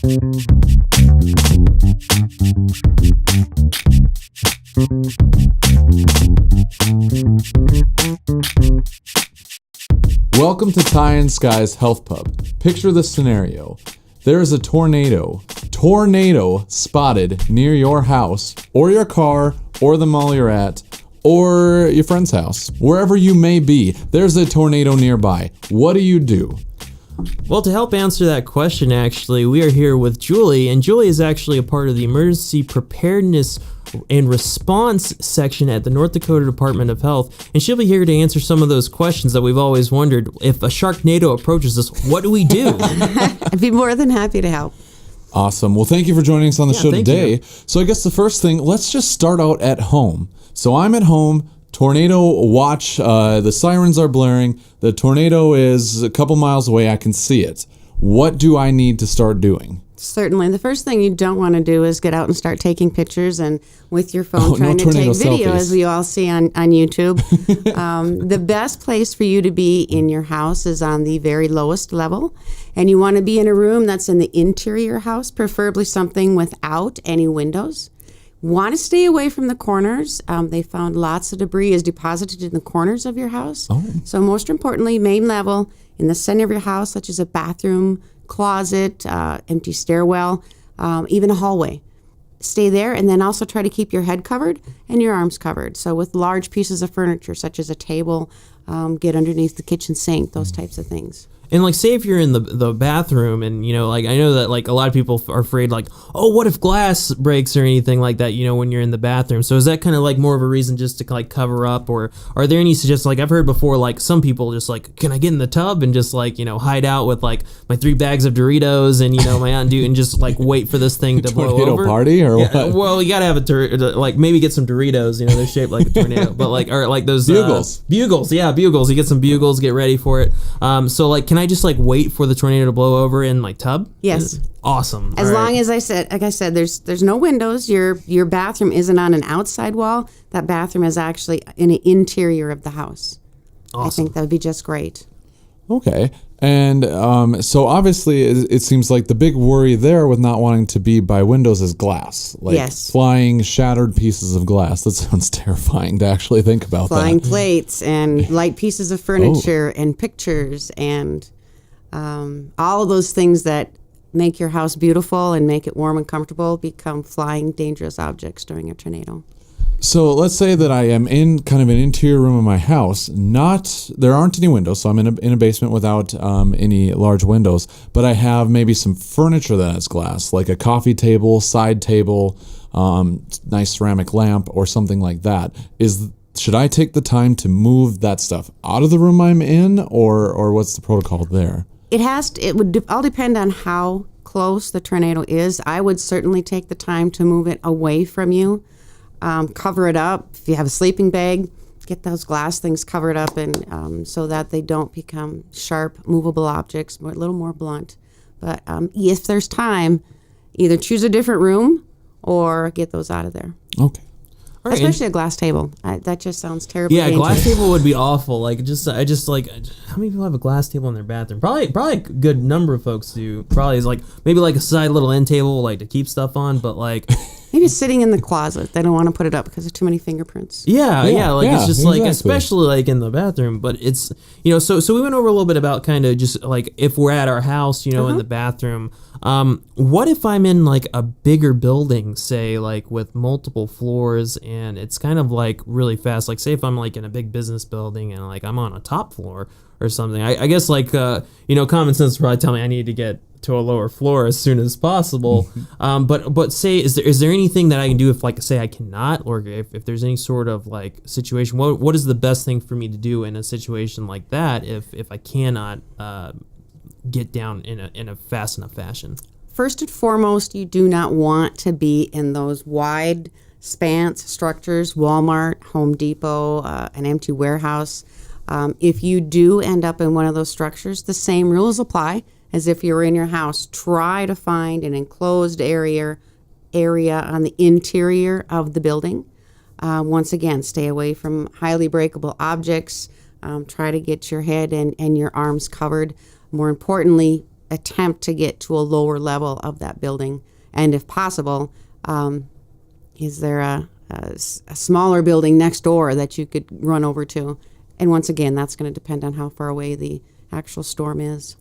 Welcome to Ty and Sky's Health Pub. Picture this scenario. There is a tornado spotted near your house, or your car, or the mall you're at, or your friend's house. Wherever you may be, there's a tornado nearby. What do? Well, to help answer that question, actually, we are here with Juli, and Juli is actually a part of the Emergency Preparedness and Response section at the North Dakota Department of Health, and she'll be here to answer some of those questions that we've always wondered. If a Sharknado approaches us, what do we do? I'd be more than happy to help. Awesome. Well, thank you for joining us on the show today. You. So I guess the first thing, let's just start out at home. So I'm at home. Tornado watch, the sirens are blaring. The tornado is a couple miles away. I can see it. What do I need to start doing? Certainly. The first thing you don't want to do is get out and start taking pictures and with your phone trying to take video, as we all see on YouTube. The best place for you to be in your house is on the very lowest level. And you want to be in a room that's in the interior house, preferably something without any windows. Want to stay away from the corners. They found lots of debris is deposited in the corners of your house. Oh. So most importantly, main level, in the center of your house, such as a bathroom, closet, empty stairwell, even a hallway. Stay there, and then also try to keep your head covered and your arms covered. So with large pieces of furniture, such as a table, get underneath the kitchen sink, those types of things. And like, say if you're in the bathroom, and you know, like, I know that like a lot of people are afraid, like, oh, what if glass breaks or anything like that, you know, when you're in the bathroom. So is that kind of like more of a reason just to like cover up, or are there any suggestions? Like, I've heard before, like some people just like, can I get in the tub and just like, you know, hide out with like my 3 bags of Doritos and, you know, my Mountain Dew, and just like wait for this thing to blow over? Tornado party or what? Well, you gotta have like maybe get some Doritos, you know, they're shaped like a tornado, but like, or like those bugles. Bugles. You get some bugles, get ready for it. So like, can I just like wait for the tornado to blow over in my tub? Yes. Awesome. As long as like I said, there's no windows. Your bathroom isn't on an outside wall. That bathroom is actually in the interior of the house. Awesome. I think that would be just great. Okay. And so obviously it seems like the big worry there with not wanting to be by windows is glass. Like yes. Flying shattered pieces of glass. That sounds terrifying to actually think about. Flying plates and light pieces of furniture and pictures and all of those things that make your house beautiful and make it warm and comfortable become flying dangerous objects during a tornado. So let's say that I am in kind of an interior room of my house. There aren't any windows, so I'm in a basement without any large windows. But I have maybe some furniture that has glass, like a coffee table, side table, nice ceramic lamp, or something like that. Should I take the time to move that stuff out of the room I'm in, or what's the protocol there? It would all depend on how close the tornado is. I would certainly take the time to move it away from you. Cover it up. If you have a sleeping bag, get those glass things covered up, and so that they don't become sharp, movable objects, a little more blunt. But if there's time, either choose a different room or get those out of there. Okay. Right. Especially a glass table. That just sounds terrible. Yeah, a glass table would be awful. Like, I just like, how many people have a glass table in their bathroom? Probably a good number of folks do. Probably is like maybe like a side little end table, like to keep stuff on. But like, maybe sitting in the closet. They don't want to put it up because of too many fingerprints. Yeah, it's just exactly. Like, especially like in the bathroom. But it's, you know, so we went over a little bit about kind of just like if we're at our house, you know, in the bathroom. What if I'm in like a bigger building, say like with multiple floors, and it's kind of like really fast? Like, say if I'm like in a big business building and like I'm on a top floor or something. I guess like you know, common sense would probably tell me I need to get to a lower floor as soon as possible. But say, is there anything that I can do if, like, say I cannot, or if there's any sort of like situation? What is the best thing for me to do in a situation like that if I cannot get down in a fast enough fashion? First and foremost, you do not want to be in those wide spans structures, Walmart, Home Depot, an empty warehouse. If you do end up in one of those structures, the same rules apply as if you were in your house. Try to find an enclosed area on the interior of the building. Once again, stay away from highly breakable objects. Try to get your head and your arms covered. More importantly, attempt to get to a lower level of that building. And if possible, is there a smaller building next door that you could run over to? And once again, that's going to depend on how far away the actual storm is.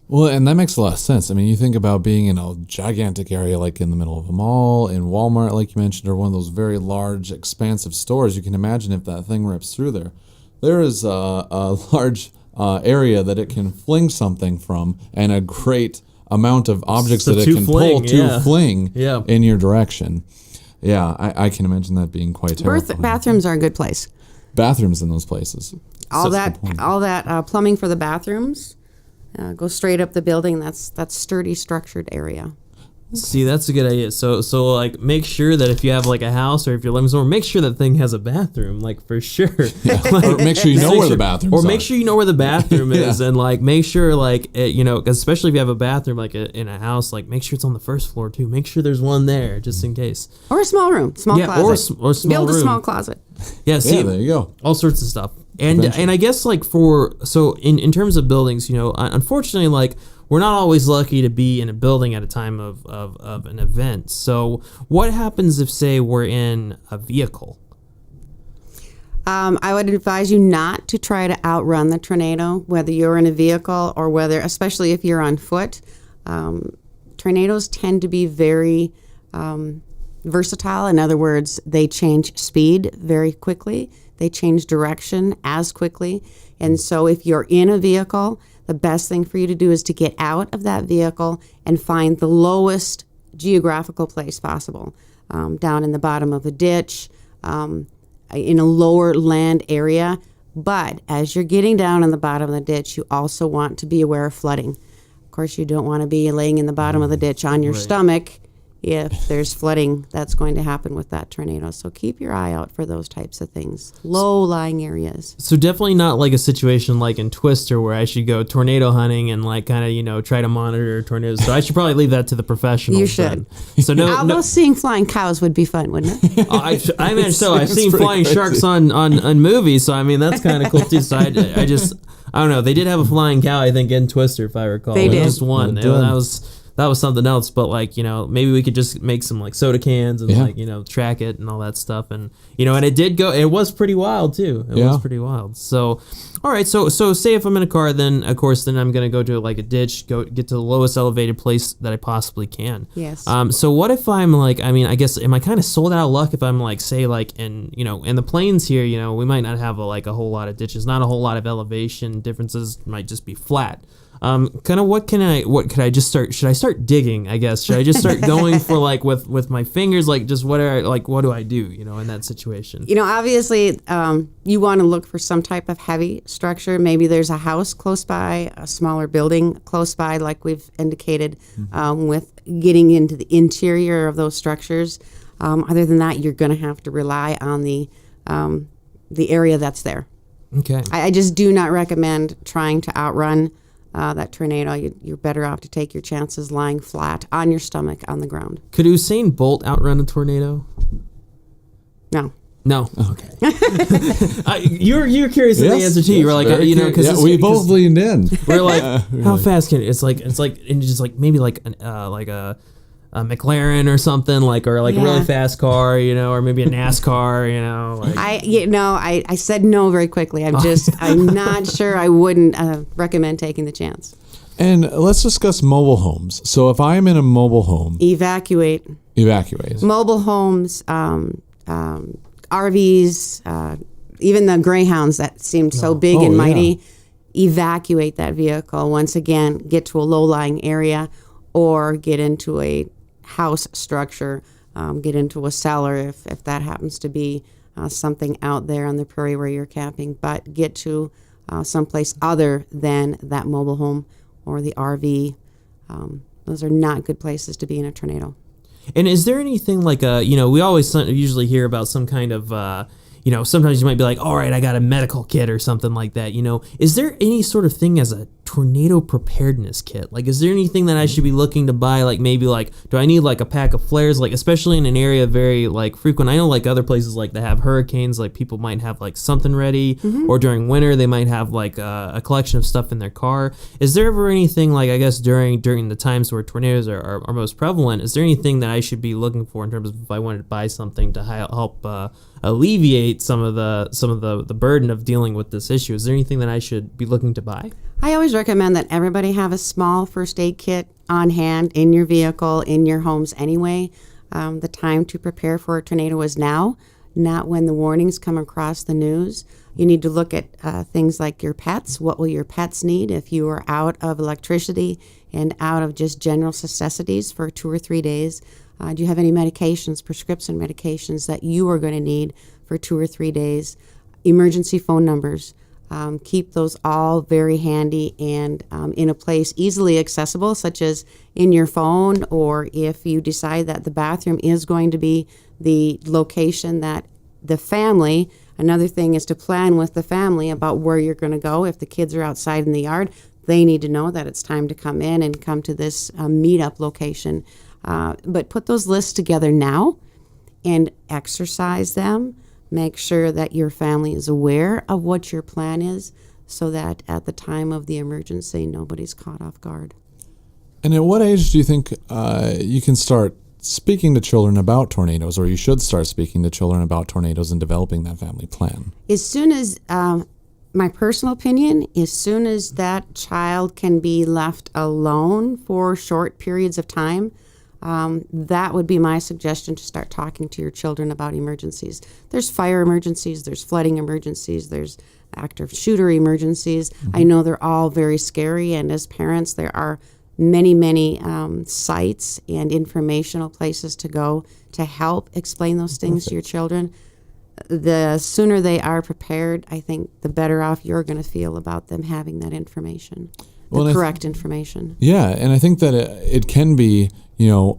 Well, and that makes a lot of sense. I mean, you think about being in a gigantic area like in the middle of a mall, in Walmart, like you mentioned, or one of those very large, expansive stores. You can imagine if that thing rips through there. There is a large area that it can fling something from, and a great amount of objects that it can pull to fling in your direction. Yeah, I can imagine that being quite terrifying. Bathrooms are a good place. Bathrooms in those places. All that plumbing for the bathrooms, go straight up the building. That's sturdy, structured area. See, that's a good idea. So like, make sure that if you have like a house or if you're living somewhere, make sure that thing has a bathroom, like for sure. Yeah. Like, or make sure you know where the bathrooms are. Or make sure you know where the bathroom is, and like make sure like especially if you have a bathroom like in a house, like make sure it's on the first floor too. Make sure there's one there just in case. Or a small room, closet. Or small Build room. a small closet. Yeah, see, there you go. All sorts of stuff. And I guess like in terms of buildings, unfortunately, like we're not always lucky to be in a building at a time of an event. So what happens if, say, we're in a vehicle? I would advise you not to try to outrun the tornado, whether you're in a vehicle or especially if you're on foot. Tornadoes tend to be very versatile. In other words, they change speed very quickly. They change direction as quickly. And so if you're in a vehicle, the best thing for you to do is to get out of that vehicle and find the lowest geographical place possible, down in the bottom of a ditch, in a lower land area. But as you're getting down in the bottom of the ditch, you also want to be aware of flooding. Of course, you don't want to be laying in the bottom of the ditch on your stomach if there's flooding that's going to happen with that tornado. So keep your eye out for those types of things. Low-lying areas. So definitely not like a situation like in Twister where I should go tornado hunting and like kind of, try to monitor tornadoes. So I should probably leave that to the professionals. You should. Then. So Although seeing flying cows would be fun, wouldn't it? I've seen flying sharks on movies, so I mean that's kind of cool too. So I don't know. They did have a flying cow, I think, in Twister, if I recall. They did. Just one. That was something else, but like, maybe we could just make some like soda cans and track it and all that stuff. And, and it was pretty wild too. It was pretty wild. So, all right. So say if I'm in a car, then of course, then I'm going to go to like a ditch, get to the lowest elevated place that I possibly can. Yes. So what if I'm like, I guess, am I kind of sold out of luck if I'm like, say like in the plains here, we might not have a whole lot of ditches, not a whole lot of elevation differences, might just be flat. Kind of what could I just start? Should I start digging? I guess should I just start going for like with my fingers, like just what do I do? In that situation. Obviously, you want to look for some type of heavy structure. Maybe there's a house close by, a smaller building close by, like we've indicated, with getting into the interior of those structures. Other than that, you're going to have to rely on the area that's there. Okay. I just do not recommend trying to outrun that tornado. You're better off to take your chances lying flat on your stomach on the ground. Could Usain Bolt outrun a tornado? No. No. Okay. You're curious in the answer too. You were like, because we both leaned in. We're like, how fast can it? It's like, and just like maybe like a McLaren or something, like, or like a really fast car, or maybe a NASCAR, like. I said no very quickly. I'm not sure. I wouldn't recommend taking the chance. And let's discuss mobile homes. So if I'm in a mobile home, evacuate. Mobile homes, RVs, even the Greyhounds that seemed so big and mighty. Evacuate that vehicle. Once again, get to a low-lying area, or get into a house structure, get into a cellar if that happens to be something out there on the prairie where you're camping, but get to someplace other than that mobile home or the RV. Those are not good places to be in a tornado. And is there anything like we always usually hear about some kind of sometimes you might be like, all right, I got a medical kit or something like that. Is there any sort of thing as a tornado preparedness kit? Like, is there anything that I should be looking to buy? Like, maybe like, do I need like a pack of flares? Like, especially in an area very like frequent. I know like other places like they have hurricanes. Like people might have like something ready, or during winter they might have like a collection of stuff in their car. Is there ever anything like, I guess during the times where tornadoes are most prevalent? Is there anything that I should be looking for in terms of if I wanted to buy something to help alleviate some of the burden of dealing with this issue? Is there anything that I should be looking to buy? I always recommend that everybody have a small first aid kit on hand in your vehicle, in your homes anyway. The time to prepare for a tornado is now, not when the warnings come across the news. You need to look at things like your pets. What will your pets need if you are out of electricity and out of just general necessities for 2 or 3 days? Do you have any medications, prescription medications that you are going to need for 2 or 3 days? Emergency phone numbers. Keep those all very handy and in a place easily accessible, such as in your phone, or if you decide that the bathroom is going to be the location that the family. Another thing is to plan with the family about where you're going to go. If the kids are outside in the yard, they need to know that it's time to come in and come to this meetup location. But put those lists together now and exercise them. Make sure that your family is aware of what your plan is so that at the time of the emergency, nobody's caught off guard. And at what age do you think you can start speaking to children about tornadoes, or you should start speaking to children about tornadoes and developing that family plan? As soon as, my personal opinion, as soon as that child can be left alone for short periods of time, that would be my suggestion, to start talking to your children about emergencies. There's fire emergencies, there's flooding emergencies, there's active shooter emergencies. I know they're all very scary, and as parents, there are many sites and informational places to go to help explain those things to your children. The sooner they are prepared, I think the better off you're going to feel about them having that information, the correct information. Yeah, and I think that it can be,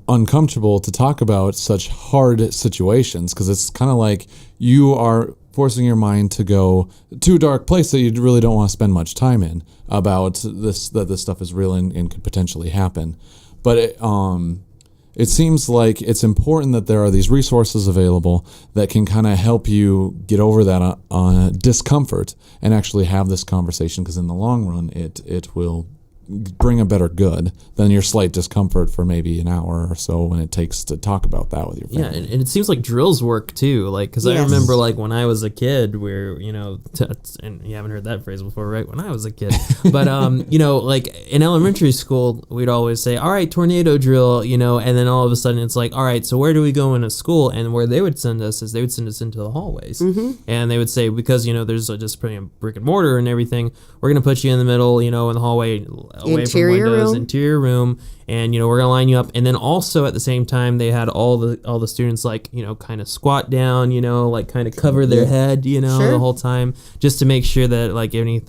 uncomfortable to talk about such hard situations, because it's kind of like you are forcing your mind to go to a dark place that you really don't want to spend much time in about this stuff is real and could potentially happen. But it seems like it's important that there are these resources available that can kind of help you get over that discomfort and actually have this conversation, because in the long run, it will bring a better good than your slight discomfort for maybe an hour or so when it takes to talk about that with your family. Yeah, and it seems like drills work too. Like, because I remember like when I was a kid, where and you haven't heard that phrase before, right? When I was a kid, but like in elementary school, we'd always say, "All right, tornado drill," and then all of a sudden it's like, "All right, so where do we go into school?" And where they would send us is they would send us into the hallways, and they would say, because there's just putting a brick and mortar and everything, we're gonna put you in the middle, in the hallway, away from windows, interior room, and we're gonna line you up. And then also at the same time, they had all the students like kind of squat down, like kind of cover their head, the whole time, just to make sure that like any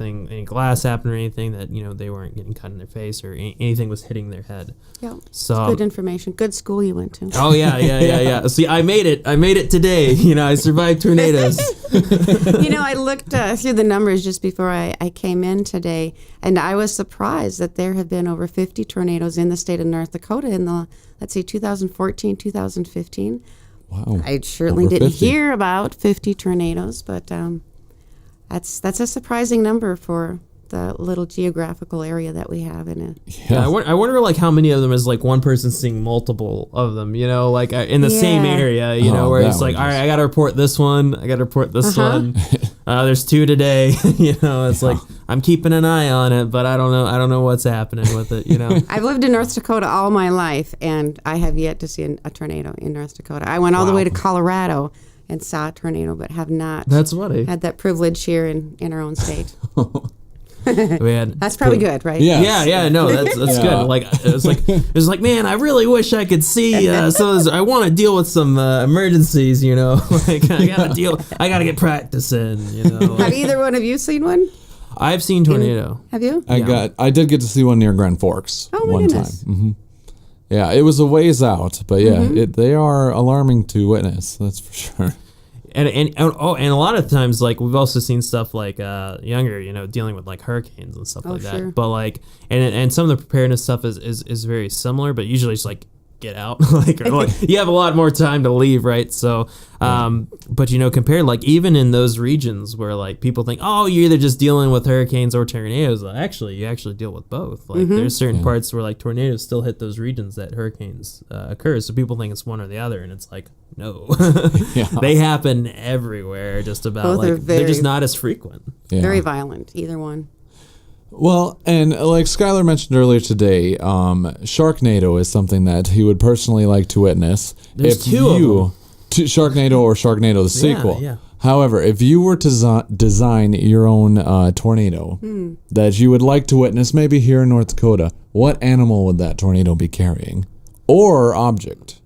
glass happened or anything, that they weren't getting cut in their face or anything was hitting their head. Yeah, so good information. Good school you went to. Oh yeah. See, I made it today. I survived tornadoes. I looked through the numbers just before I came in today, and I was surprised that there have been over 50 tornadoes in the state of North Dakota in the, 2014, 2015. Wow. I certainly didn't hear about 50 tornadoes, but that's a surprising number for the little geographical area that we have in it. Yeah, I wonder like how many of them is like one person seeing multiple of them, like in the same area, where it's like, all right, I got to report this one. I got to report this one. There's 2 today. It's like, I'm keeping an eye on it, but I don't know what's happening with it. I've lived in North Dakota all my life, and I have yet to see a tornado in North Dakota. I went all the way to Colorado and saw a tornado, but have not had that privilege here in our own state. That's probably good, right? Yeah. No, that's good. Like it was like, man, I really wish I could see. I want to deal with some emergencies. Like I gotta get practice in. Have either one of you seen one? I've seen tornado. Have you? I did get to see one near Grand Forks one time. Mm-hmm. Yeah, it was a ways out, but they are alarming to witness. That's for sure. And a lot of times, like, we've also seen stuff like younger, dealing with like hurricanes and stuff like sure. that. But like, and some of the preparedness stuff is very similar, but usually it's like get out, like you have a lot more time to leave, right? So, but compared, like, even in those regions where like people think, oh, you're either just dealing with hurricanes or tornadoes, you actually deal with both. Like, there's certain parts where like tornadoes still hit those regions that hurricanes occur. So people think it's one or the other, and it's like, no, they happen everywhere. Just about. Both like they're just not as frequent. Very violent, either one. Well, and like Skylar mentioned earlier today, Sharknado is something that he would personally like to witness. There's two of them. Sharknado or Sharknado, the sequel. Yeah. However, if you were to design your own tornado that you would like to witness, maybe here in North Dakota, what animal would that tornado be carrying? Or object?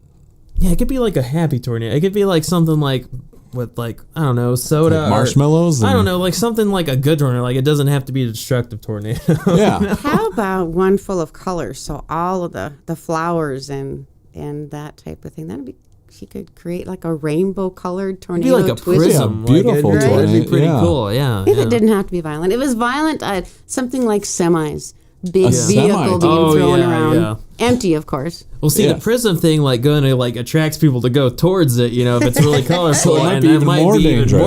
Yeah, it could be like a happy tornado. It could be like something like with like, I don't know, soda, like marshmallows. I don't know, like something like a good tornado. Like, it doesn't have to be a destructive tornado. Yeah. How about one full of colors? So all of the flowers and that type of thing. She could create like a rainbow colored tornado. It'd be like a prism. Yeah, beautiful like, tornado. It'd be pretty cool. Yeah. If it didn't have to be violent. It was violent. Something like semis. Big vehicle being thrown around. Yeah. Empty, of course. Well, see, the prism thing, like, going to, like, attracts people to go towards it, if it's really colorful. So it might be even more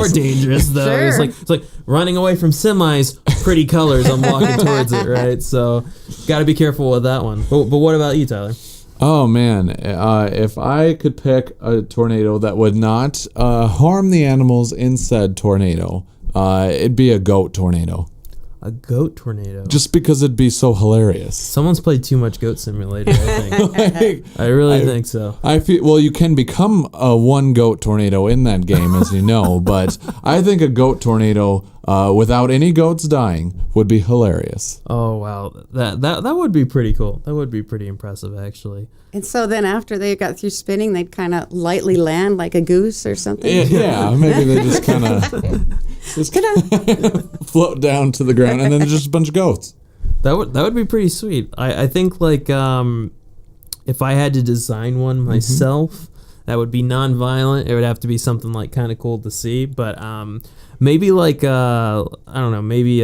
dangerous, though. Sure. It's like running away from semis, pretty colors, I'm walking towards it, right? So, got to be careful with that one. But what about you, Tyler? Oh, man. If I could pick a tornado that would not harm the animals in said tornado, it'd be a goat tornado. A goat tornado. Just because it'd be so hilarious. Someone's played too much Goat Simulator, I think. I really think so. I feel, well, you can become a one goat tornado in that game, as you know, but I think a goat tornado without any goats dying would be hilarious. Oh, wow. That would be pretty cool. That would be pretty impressive, actually. And so then after they got through spinning, they'd kind of lightly land like a goose or something. Yeah, maybe they just kind of float down to the ground, and then there's just a bunch of goats. That would be pretty sweet. I think, like, if I had to design one myself, that would be non-violent. It would have to be something like kind of cool to see, but maybe like I don't know, maybe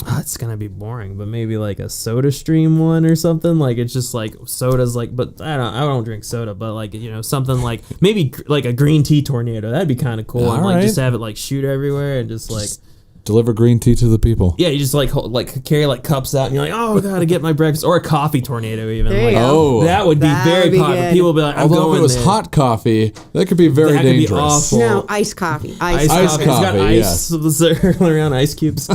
it's gonna be boring, but maybe like a Soda Stream one or something. Like, it's just like soda's like, but I don't drink soda, but like, something like maybe like a green tea tornado. That'd be kind of cool. All and like right. just have it like shoot everywhere and just like deliver green tea to the people. Yeah, you just like carry like cups out and you're like, oh, I gotta get my breakfast, or a coffee tornado even. There you like, go. Oh, that would be very popular. People would be like, I'm although going if it was there. hot coffee, that could be very dangerous. Could be awful. No, iced coffee. Iced coffee. It's got Yes. ice around ice cubes.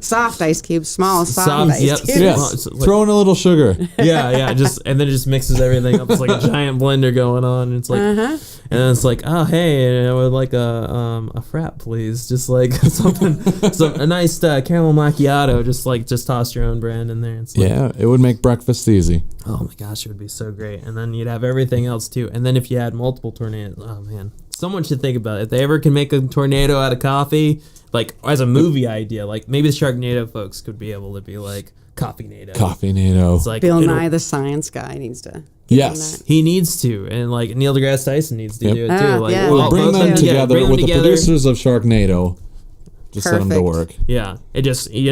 Soft ice cubes, small soft ice cubes. Yes, Like, throw in a little sugar. yeah, just and then it just mixes everything up. It's like a giant blender going on. And it's like, and then it's like, oh hey, I would like a frap, please. Just like a nice caramel macchiato. Just toss your own brand in there. It's like, Yeah, it would make breakfast easy. oh my gosh, it would be so great. And then you'd have everything else too. And then if you had multiple tornadoes, oh man, someone should think about it. If they ever can make a tornado out of coffee, like as a movie idea, like maybe the Sharknado folks could be able to be like Coffee-nado. Coffee-nado. It's like Bill Nye the Science Guy needs to. Yes. He needs to, and like Neil deGrasse Tyson needs to do it too. Like, yeah. We'll bring them together bring them with the together. producers of Sharknado. Just set them to Perfect. work. Yeah, it just you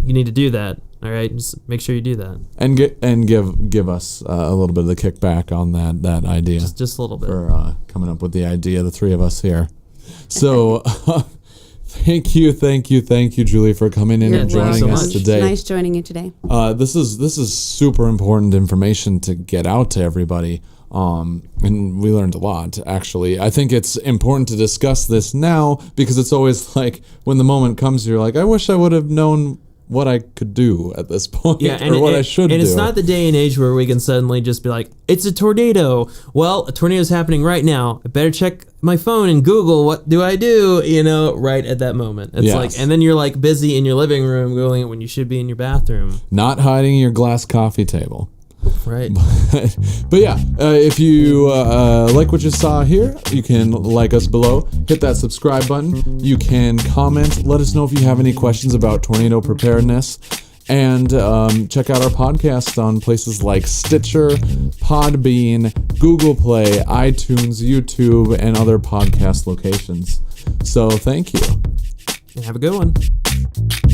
need to do that. All right, just make sure you do that. And give us a little bit of the kickback on that idea. Just a little bit. For coming up with the idea, the three of us here. So thank you, Julie, for coming in and joining so us much. today. Nice joining you today. This is super important information to get out to everybody. And we learned a lot, actually. I think it's important to discuss this now because it's always like when the moment comes, you're like, I wish I would have known what I could do at this point, or what I should do. And it's not the day and age where we can suddenly just be like, it's a tornado. Well, a tornado is happening right now. I better check my phone and Google, what do I do? Right at that moment. It's like, and then you're like busy in your living room Googling it when you should be in your bathroom. Not hiding your glass coffee table. Right. But yeah, if you like what you saw here, you can like us below, hit that subscribe button. You can comment, let us know if you have any questions about tornado preparedness. And check out our podcast on places like Stitcher, Podbean, Google Play, iTunes, YouTube, and other podcast locations. So thank you. And have a good one.